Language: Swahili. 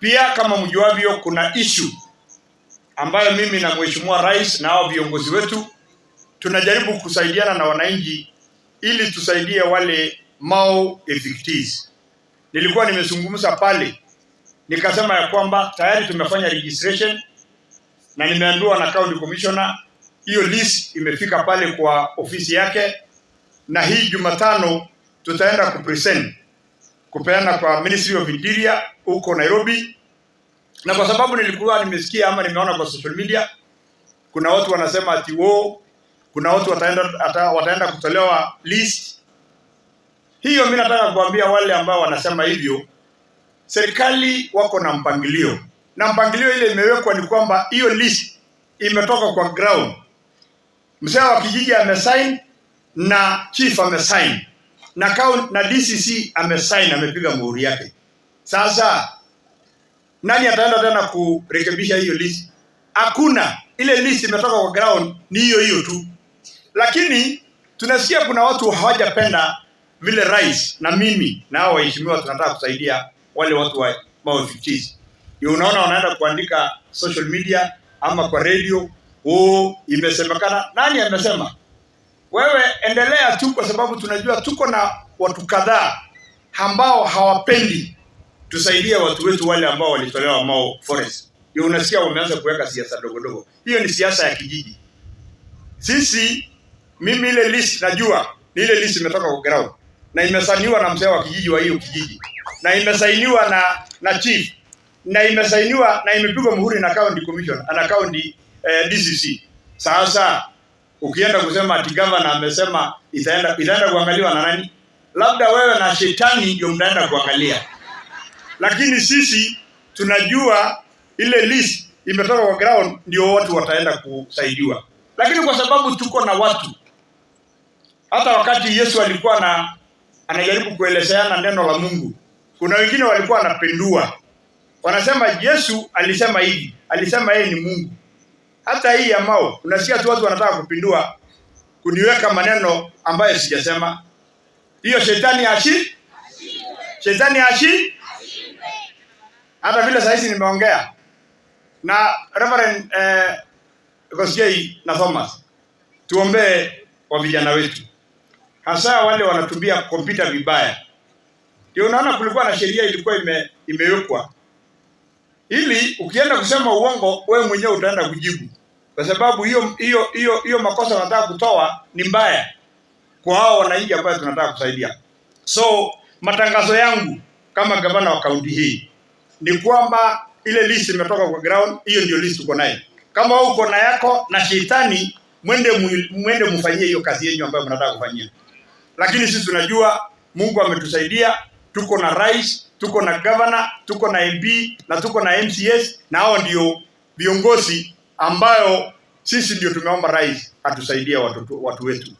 Pia kama mjuavyo, kuna issue ambayo mimi na Mheshimiwa Rais na hao viongozi wetu tunajaribu kusaidiana na wananchi ili tusaidie wale Mau evictees. Nilikuwa nimezungumza pale nikasema ya kwamba tayari tumefanya registration na nimeambiwa na county commissioner hiyo list imefika pale kwa ofisi yake, na hii Jumatano tutaenda kupeana kwa Ministry of Interior huko Nairobi. Na kwa sababu nilikuwa nimesikia ama nimeona kwa social media kuna watu wanasema ati kuna watu wataenda kutolewa list hiyo, mimi nataka kuambia wale ambao wanasema hivyo, serikali wako na mpangilio, na mpangilio ile imewekwa ni kwamba hiyo list imetoka kwa ground. Mzee wa kijiji amesign na chief amesign na DCC amesign, amepiga muhuri yake. Sasa nani ataenda tena kurekebisha hiyo list? Hakuna. Ile list imetoka kwa ground, ni hiyo tu. Lakini tunasikia kuna watu hawajapenda vile rais na mimi na hao waheshimiwa tunataka kusaidia wale watu wa Mau evictees. Unaona wanaenda kuandika social media ama kwa radio, imesemekana. Nani amesema? Wewe endelea tu, kwa sababu tunajua tuko na watu kadhaa ambao hawapendi tusaidie watu wetu wale ambao walitolewa Mau Forest. Unasikia wameanza kuweka siasa dogo. Hiyo ni siasa ya kijiji. Mimi ile list najua ni ile list imetoka kwa ground na imesainiwa na mzee wa kijiji wa hiyo kijiji, na imesainiwa na chief, na imesainiwa na imepigwa muhuri na county commission na county DCC. Sasa ukienda kusema ati governor amesema itaenda kuangaliwa na nani? Labda wewe na shetani ndio mnaenda kuangalia. Lakini sisi tunajua ile list imetoka kwa ground, ndio watu wataenda kusaidiwa. Lakini kwa sababu tuko na watu, hata wakati Yesu alikuwa anajaribu kuelezeana neno la Mungu, kuna wengine walikuwa wanapindua. Wanasema Yesu alisema hivi, alisema yeye ni Mungu. Hata hii ya Mau, unasikia tu watu wanataka kupindua, kuniweka maneno ambayo sijasema. Hiyo shetani shetani hata vile sasa nimeongea na Reverend Kosgei na Thomas, tuombee kwa vijana wetu, hasa wale wanatumia kompyuta vibaya. Ndio unaona kulikuwa na sheria ilikuwa imewekwa ili ukienda kusema uongo wewe mwenyewe utaenda kujibu, kwa sababu hiyo makosa wanataka kutoa ni mbaya kwa hao wananchi ambao tunataka kusaidia. So matangazo yangu kama gavana wa kaunti hii ni kwamba ile list imetoka kwa ground, hiyo ndio list uko nayo. Kama uko na yako na shetani, mwende mfanyie hiyo kazi yenu ambayo mnataka kufanyia. Lakini sisi tunajua Mungu ametusaidia, tuko na rais, tuko na governor, tuko na MP na tuko na MCS, na hao ndio viongozi ambayo sisi ndio tumeomba rais atusaidie watu wetu.